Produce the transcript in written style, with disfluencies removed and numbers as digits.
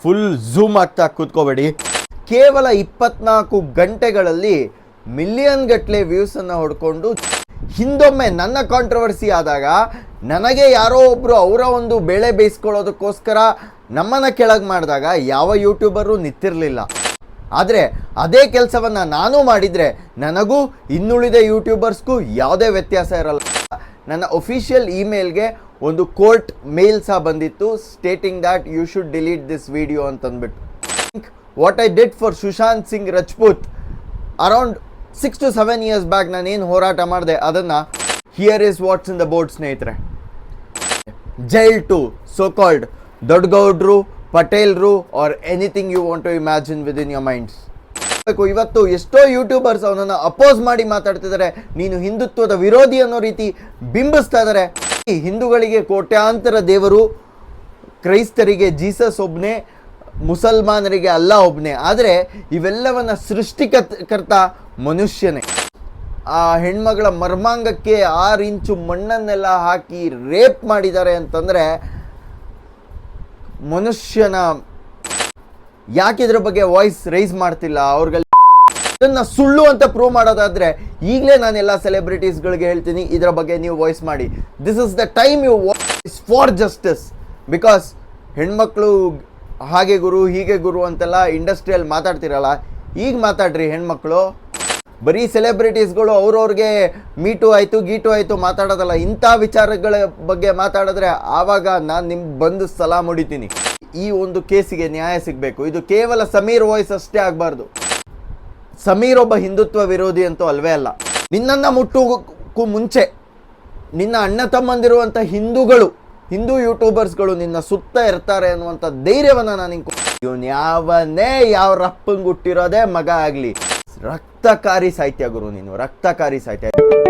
Full zoom ಆಗ್ತಾ ಕೂತ್ಕೋಬೇಡಿ. ಕೇವಲ 24 ಗಂಟೆಗಳಲ್ಲಿ ಮಿಲಿಯನ್ ಗಟ್ಟಲೆ ವ್ಯೂಸನ್ನು ಹೊಡ್ಕೊಂಡು, ಹಿಂದೊಮ್ಮೆ ನನ್ನ ಕಾಂಟ್ರವರ್ಸಿ ಆದಾಗ ನನಗೆ ಯಾರೋ ಒಬ್ಬರು ಅವರ ಒಂದು ಬೆಳೆ ಬೇಯಿಸ್ಕೊಳ್ಳೋದಕ್ಕೋಸ್ಕರ ನಮ್ಮನ್ನು ಕೆಳಗೆ ಮಾಡಿದಾಗ ಯಾವ ಯೂಟ್ಯೂಬರು ನಿಂತಿರಲಿಲ್ಲ. ಆದರೆ ಅದೇ ಕೆಲಸವನ್ನು ನಾನು ಮಾಡಿದರೆ ನನಗೂ ಇನ್ನುಳಿದ ಯೂಟ್ಯೂಬರ್ಸ್ಗೂ ಯಾವುದೇ ವ್ಯತ್ಯಾಸ ಇರಲ್ಲ. ನನ್ನ ಒಫಿಷಿಯಲ್ ಇಮೇಲ್ಗೆ ಒಂದು ಕೋರ್ಟ್ ಮೇಲ್ ಸಹ ಬಂದಿತ್ತು, stating that you should delete this video ಅಂತಂದ್ಬಿಟ್ಟು. What I did for Sushant Singh Rajput around 6 to 7 years back ನಾನೇನು ಹೋರಾಟ ಮಾಡಿದೆ ಅದನ್ನು here is what's in the board ಸ್ನೇಹಿತರೆ. ಜೈಲ್ ಟು ಸೋ ಕಾಲ್ಡ್ ದೊಡ್ಡಗೌಡ್ರು, ಪಟೇಲ್ರು are anything you want to imagine within your minds. ಇವತ್ತು ಎಷ್ಟೋ ಯೂಟ್ಯೂಬರ್ಸ್ ಅವನನ್ನು ಅಪೋಸ್ ಮಾಡಿ ಮಾತಾಡ್ತಿದ್ದಾರೆ, ನೀನು ಹಿಂದುತ್ವದ ವಿರೋಧಿ ಅನ್ನೋ ರೀತಿ ಬಿಂಬಿಸ್ತಾ ಇದ್ದಾರೆ. ಹಿಂದೂಗಳಿಗೆ ಕೋಟ್ಯಾಂತರ ದೇವರು, ಕ್ರೈಸ್ತರಿಗೆ ಜೀಸಸ್ ಒಬ್ಬನೇ, ಮುಸಲ್ಮಾನರಿಗೆ ಅಲ್ಲ ಒಬ್ಬನೇ. ಆದರೆ ಇವೆಲ್ಲವನ್ನ ಸೃಷ್ಟಿಕರ್ತ ಮನುಷ್ಯನೇ. ಆ ಹೆಣ್ಮಗಳ ಮರ್ಮಾಂಗಕ್ಕೆ 6 ಇಂಚು ಮಣ್ಣನ್ನೆಲ್ಲ ಹಾಕಿ ರೇಪ್ ಮಾಡಿದ್ದಾರೆ ಅಂತಂದರೆ ಮನುಷ್ಯನ ಯಾಕೆ ಇದ್ರ ಬಗ್ಗೆ ವಾಯ್ಸ್ ರೈಸ್ ಮಾಡ್ತಿಲ್ಲ? ಅವ್ರಿಗೆ ಇದನ್ನು ಸುಳ್ಳು ಅಂತ ಪ್ರೂವ್ ಮಾಡೋದಾದರೆ ಈಗಲೇ ನಾನು ಎಲ್ಲ ಸೆಲೆಬ್ರಿಟೀಸ್ಗಳಿಗೆ ಹೇಳ್ತೀನಿ, ಇದರ ಬಗ್ಗೆ ನೀವು ವಾಯ್ಸ್ ಮಾಡಿ. This is the time you voice for justice. Because ಹೆಣ್ಮಕ್ಳು ಹಾಗೆ ಗುರು ಹೀಗೆ ಗುರು ಅಂತೆಲ್ಲ ಇಂಡಸ್ಟ್ರಿಯಲ್ಲಿ ಮಾತಾಡ್ತಿರಲ್ಲ, ಈಗ ಮಾತಾಡ್ರಿ ಹೆಣ್ಮಕ್ಳು. ಬರೀ ಸೆಲೆಬ್ರಿಟೀಸ್ಗಳು ಅವ್ರವ್ರಿಗೆ ಮೀಟು ಆಯಿತು ಗೀಟು ಆಯಿತು ಮಾತಾಡೋದಲ್ಲ, ಇಂಥ ವಿಚಾರಗಳ ಬಗ್ಗೆ ಮಾತಾಡಿದ್ರೆ ಆವಾಗ ನಾನು ನಿಮ್ಗೆ ಬಂದು ಸಲಾಮ್ ಹೊಡಿತೀನಿ. ಈ ಒಂದು ಕೇಸಿಗೆ ನ್ಯಾಯ ಸಿಗಬೇಕು. ಇದು ಕೇವಲ ಸಮೀರ್ ವಾಯ್ಸ್ ಅಷ್ಟೇ ಆಗಬಾರ್ದು. ಸಮೀರ್ ಒಬ್ಬ ಹಿಂದುತ್ವ ವಿರೋಧಿ ಅಂತೂ ಅಲ್ವೇ ಅಲ್ಲ. ನಿನ್ನನ್ನು ಮುಟ್ಟೋಕ್ಕೂ ಮುಂಚೆ ನಿನ್ನ ಅಣ್ಣ ತಮ್ಮಂದಿರುವಂಥ ಹಿಂದೂ ಯೂಟ್ಯೂಬರ್ಸ್ಗಳು ನಿನ್ನ ಸುತ್ತ ಇರ್ತಾರೆ ಅನ್ನುವಂಥ ಧೈರ್ಯವನ್ನು ನಾನು ಇವನು ಯಾವನೇ ಯಾವ ರಪ್ಪಂಗೆ ಹುಟ್ಟಿರೋದೇ ಮಗ ಆಗಲಿ. ರಕ್ತಕಾರಿ ಸಾಹಿತ್ಯ ಗುರು ನೀನು, ರಕ್ತಕಾರಿ ಸಾಹಿತ್ಯ.